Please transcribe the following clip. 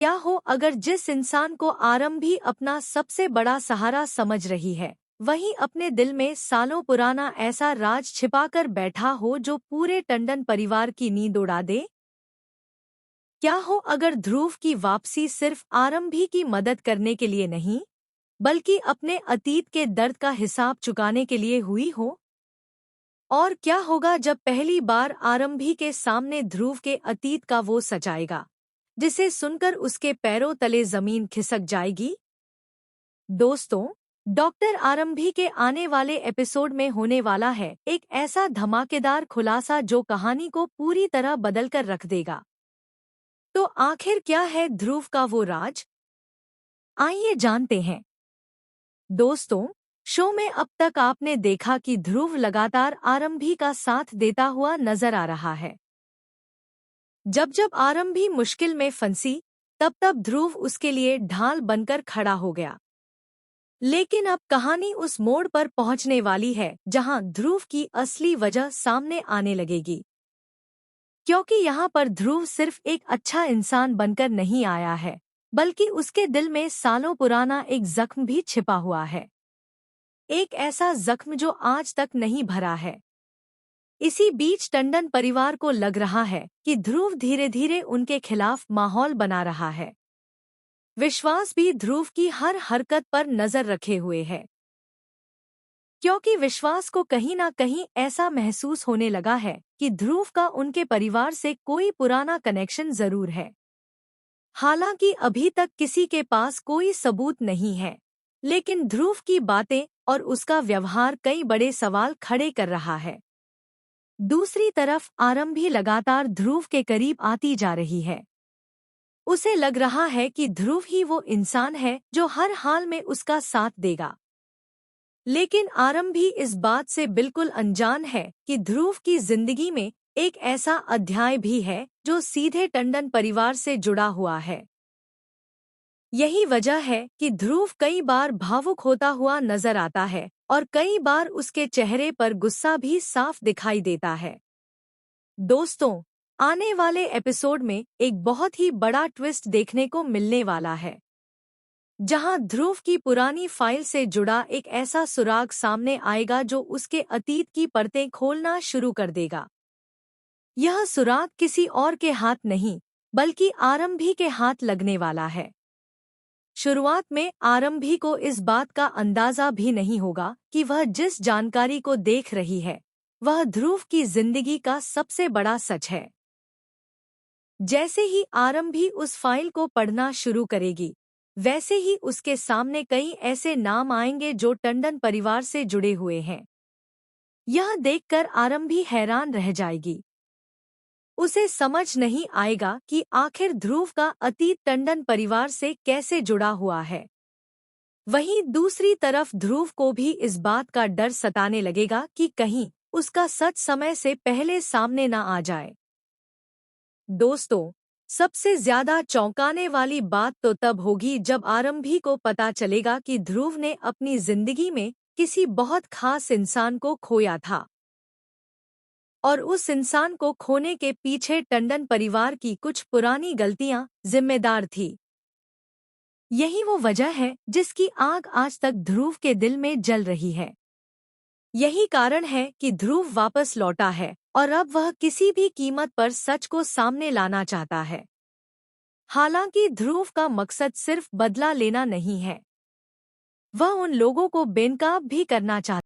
क्या हो अगर जिस इंसान को आरंभी अपना सबसे बड़ा सहारा समझ रही है, वहीं अपने दिल में सालों पुराना ऐसा राज छिपाकर बैठा हो जो पूरे टंडन परिवार की नींद उड़ा दे? क्या हो अगर ध्रुव की वापसी सिर्फ आरंभी की मदद करने के लिए नहीं, बल्कि अपने अतीत के दर्द का हिसाब चुकाने के लिए हुई हो? और क्या होगा जब पहली बार आरंभी के सामने ध्रुव के अतीत का वो सजाएगा, जिसे सुनकर उसके पैरों तले जमीन खिसक जाएगी? दोस्तों, डॉक्टर आरंभी के आने वाले एपिसोड में होने वाला है एक ऐसा धमाकेदार खुलासा जो कहानी को पूरी तरह बदल कर रख देगा। तो आखिर क्या है ध्रुव का वो राज? आइए जानते हैं। दोस्तों, शो में अब तक आपने देखा कि ध्रुव लगातार आरंभी का साथ देता हुआ नजर आ रहा है। जब जब आरंभी मुश्किल में फंसी, तब तब ध्रुव उसके लिए ढाल बनकर खड़ा हो गया। लेकिन अब कहानी उस मोड़ पर पहुंचने वाली है जहां ध्रुव की असली वजह सामने आने लगेगी। क्योंकि यहाँ पर ध्रुव सिर्फ एक अच्छा इंसान बनकर नहीं आया है, बल्कि उसके दिल में सालों पुराना एक जख्म भी छिपा हुआ है। एक ऐसा जख्म जो आज तक नहीं भरा है। इसी बीच टंडन परिवार को लग रहा है कि ध्रुव धीरे धीरे उनके खिलाफ माहौल बना रहा है। विश्वास भी ध्रुव की हर हरकत पर नजर रखे हुए है, क्योंकि विश्वास को कहीं ना कहीं ऐसा महसूस होने लगा है कि ध्रुव का उनके परिवार से कोई पुराना कनेक्शन जरूर है। हालांकि अभी तक किसी के पास कोई सबूत नहीं है, लेकिन ध्रुव की बातें और उसका व्यवहार कई बड़े सवाल खड़े कर रहा है। दूसरी तरफ आरंभी लगातार ध्रुव के करीब आती जा रही है। उसे लग रहा है कि ध्रुव ही वो इंसान है जो हर हाल में उसका साथ देगा। लेकिन आरंभी इस बात से बिल्कुल अनजान है कि ध्रुव की जिंदगी में एक ऐसा अध्याय भी है जो सीधे टंडन परिवार से जुड़ा हुआ है। यही वजह है कि ध्रुव कई बार भावुक होता हुआ नजर आता है और कई बार उसके चेहरे पर गुस्सा भी साफ दिखाई देता है। दोस्तों, आने वाले एपिसोड में एक बहुत ही बड़ा ट्विस्ट देखने को मिलने वाला है, जहां ध्रुव की पुरानी फाइल से जुड़ा एक ऐसा सुराग सामने आएगा जो उसके अतीत की परतें खोलना शुरू कर देगा। यह सुराग किसी और के हाथ नहीं, बल्कि आरंभी के हाथ लगने वाला है। शुरुआत में आरंभी को इस बात का अंदाजा भी नहीं होगा कि वह जिस जानकारी को देख रही है, वह ध्रुव की जिंदगी का सबसे बड़ा सच है। जैसे ही आरंभी उस फाइल को पढ़ना शुरू करेगी, वैसे ही उसके सामने कई ऐसे नाम आएंगे जो टंडन परिवार से जुड़े हुए हैं। यह देखकर आरंभी हैरान रह जाएगी। उसे समझ नहीं आएगा कि आखिर ध्रुव का अतीत टंडन परिवार से कैसे जुड़ा हुआ है। वहीं दूसरी तरफ ध्रुव को भी इस बात का डर सताने लगेगा कि कहीं उसका सच समय से पहले सामने न आ जाए। दोस्तों, सबसे ज्यादा चौंकाने वाली बात तो तब होगी जब आरंभी को पता चलेगा कि ध्रुव ने अपनी जिंदगी में किसी बहुत खास इंसान को खोया था, और उस इंसान को खोने के पीछे टंडन परिवार की कुछ पुरानी गलतियां जिम्मेदार थी। यही वो वजह है जिसकी आग आज तक ध्रुव के दिल में जल रही है। यही कारण है कि ध्रुव वापस लौटा है और अब वह किसी भी कीमत पर सच को सामने लाना चाहता है। हालांकि ध्रुव का मकसद सिर्फ बदला लेना नहीं है, वह उन लोगों को बेनकाब भी करना चाहता है